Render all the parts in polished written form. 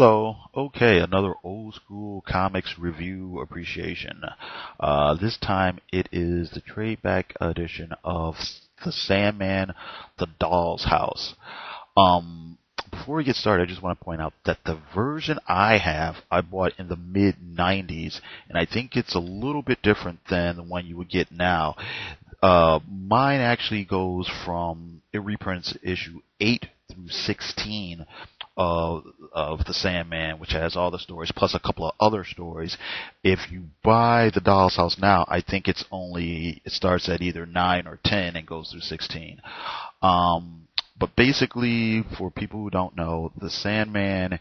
Hello. Okay, another old school comics review appreciation. This time it is the trade back edition of the Sandman, the Doll's House. Before we get started, I just want to point out that the version I have, I bought in the mid 90s, and I think it's a little bit different than the one you would get now. Mine actually goes from, it reprints issue 8 through 16 of the Sandman, which has all the stories plus a couple of other stories. If you buy the Doll's House now, I think it starts at either 9 or 10 and goes through 16. But basically, for people who don't know, the Sandman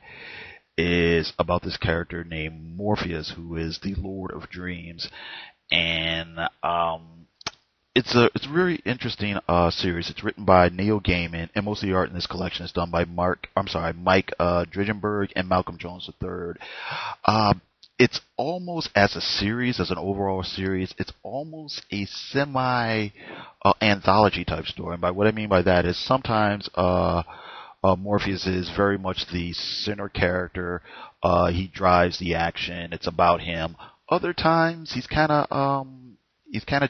is about this character named Morpheus, who is the Lord of Dreams, and it's a very interesting series. It's written by Neil Gaiman, and most of the art in this collection is done by Mike Dridgenberg and Malcolm Jones III. It's almost, as a series, as an overall series, it's almost a semi-anthology type story. And by what I mean by that is sometimes Morpheus is very much the center character. He drives the action. It's about him. Other times he's kind of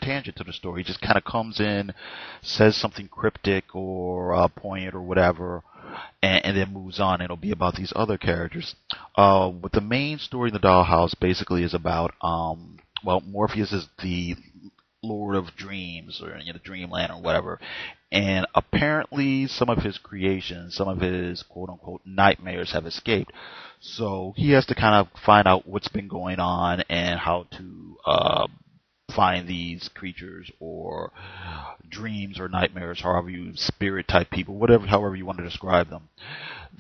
tangent to the story. He just kind of comes in, says something cryptic or poignant or whatever, and then moves on. It'll be about these other characters. But the main story in the Dollhouse basically is about, Morpheus is the Lord of Dreams, or Dreamland or whatever. And apparently some of his creations, some of his quote-unquote nightmares have escaped. So he has to kind of find out what's been going on and how to find these creatures or dreams or nightmares, spirit type people, however you want to describe them.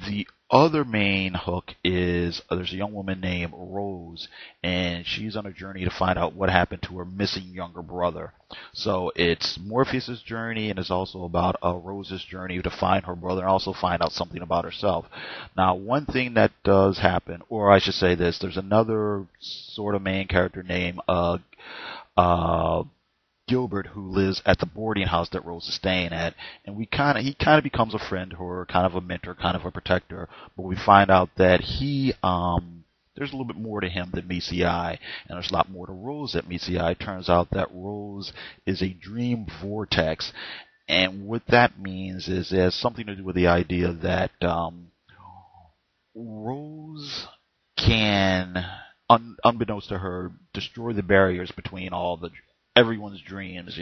The other main hook is there's a young woman named Rose, and she's on a journey to find out what happened to her missing younger brother. So it's Morpheus' journey, and it's also about Rose's journey to find her brother and also find out something about herself. Now, one thing that does happen, or I should say this, there's another sort of main character named Gilbert, who lives at the boarding house that Rose is staying at, and he kind of becomes a friend to her, kind of a mentor, kind of a protector. But we find out that there's a little bit more to him than meets the eye, and there's a lot more to Rose that meets the eye. It turns out that Rose is a dream vortex, and what that means is it has something to do with the idea that Rose can, unbeknownst to her, destroy the barriers between everyone's dreams,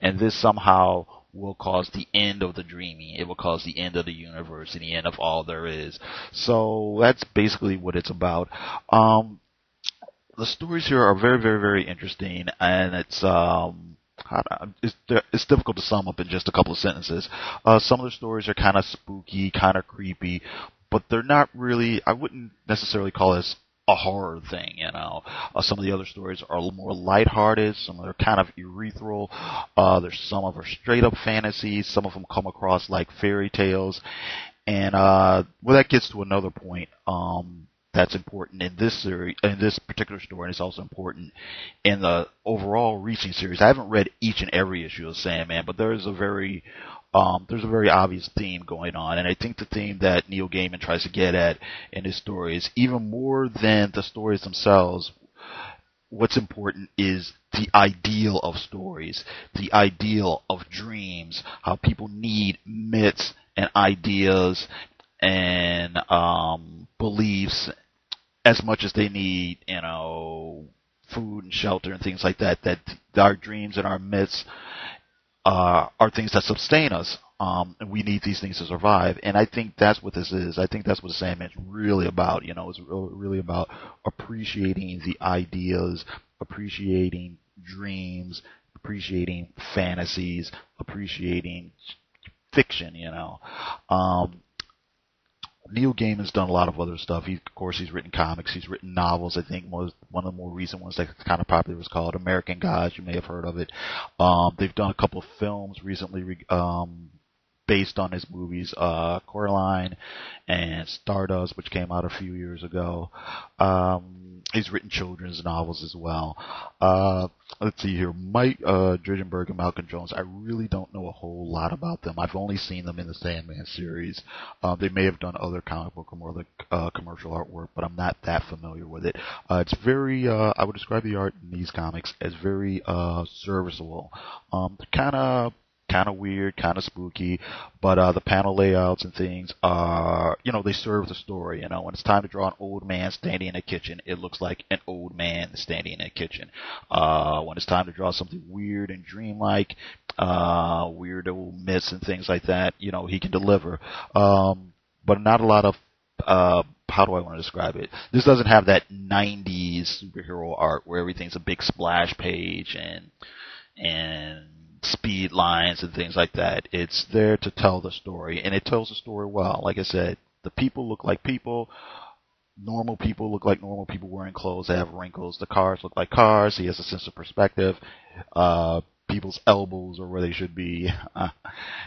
and this somehow will cause the end of the dreaming. It will cause the end of the universe and the end of all there is. So that's basically what it's about. The stories here are very, very, very interesting, and it's difficult to sum up in just a couple of sentences. Some of the stories are kind of spooky, kind of creepy, but they're not really, I wouldn't necessarily call this a horror thing, Some of the other stories are a little more lighthearted. Some of them are kind of ethereal. There's some of them are straight up fantasies. Some of them come across like fairy tales. And that gets to another point that's important in this series, in this particular story, and it's also important in the overall Reaching series. I haven't read each and every issue of Sandman, but there's a very obvious theme going on, and I think the theme that Neil Gaiman tries to get at in his stories, even more than the stories themselves, what's important is the ideal of stories, the ideal of dreams, how people need myths and ideas and beliefs as much as they need, food and shelter and things like that, that our dreams and our myths are things that sustain us, and we need these things to survive. And I think that's what this is. I think that's what the Sandman's really about. It's really about appreciating the ideas, appreciating dreams, appreciating fantasies, appreciating fiction. Neil Gaiman's done a lot of other stuff. Of course, he's written comics. He's written novels. I think one of the more recent ones that's kind of popular was called American Gods. You may have heard of it. They've done a couple of films recently based on his movies, Coraline and Stardust, which came out a few years ago. He's written children's novels as well. Let's see here. Mike Dridgenberg and Malcolm Jones, I really don't know a whole lot about them. I've only seen them in the Sandman series. They may have done other comic book or more like commercial artwork, but I'm not that familiar with it. It's very, I would describe the art in these comics as very serviceable. Kind of weird, kind of spooky, but the panel layouts and things are, they serve the story. When it's time to draw an old man standing in a kitchen, it looks like an old man standing in a kitchen. When it's time to draw something weird and dreamlike, weird old myths and things like that, he can deliver. But not a lot of, how do I want to describe it? This doesn't have that 90s superhero art where everything's a big splash page and speed lines and things like that. It's there to tell the story, and it tells the story well. Like I said, the people look like people. Normal people look like normal people wearing clothes that have wrinkles. The cars look like cars. He has a sense of perspective. People's elbows are where they should be,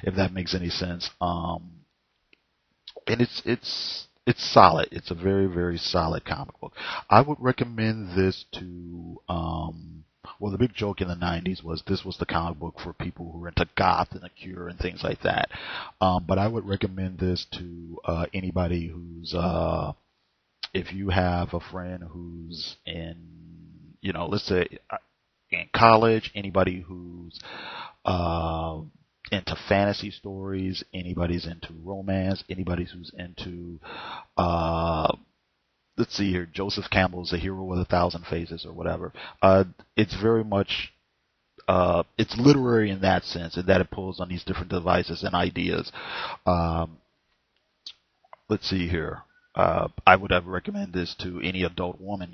if that makes any sense. And it's solid. It's a very, very solid comic book. I would recommend this to, well, the big joke in the 90s was this was the comic book for people who were into goth and the Cure and things like that. But I would recommend this to anybody who's, if you have a friend who's in, let's say in college, anybody who's into fantasy stories, anybody's into romance, anybody who's into let's see here, Joseph Campbell's A Hero with a Thousand Faces or whatever. It's very much, it's literary in that sense, in that it pulls on these different devices and ideas. Let's see here. I would ever recommend this to any adult woman,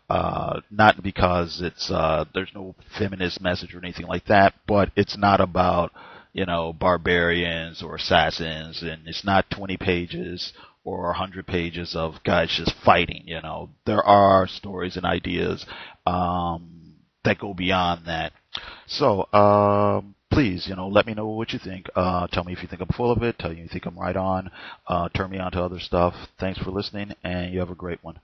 not because it's, there's no feminist message or anything like that, but it's not about, barbarians or assassins, and it's not 20 pages or 100 pages of guys just fighting, There are stories and ideas, that go beyond that. So, please, let me know what you think. Tell me if you think I'm full of it. Tell me if you think I'm right on. Turn me on to other stuff. Thanks for listening, and you have a great one.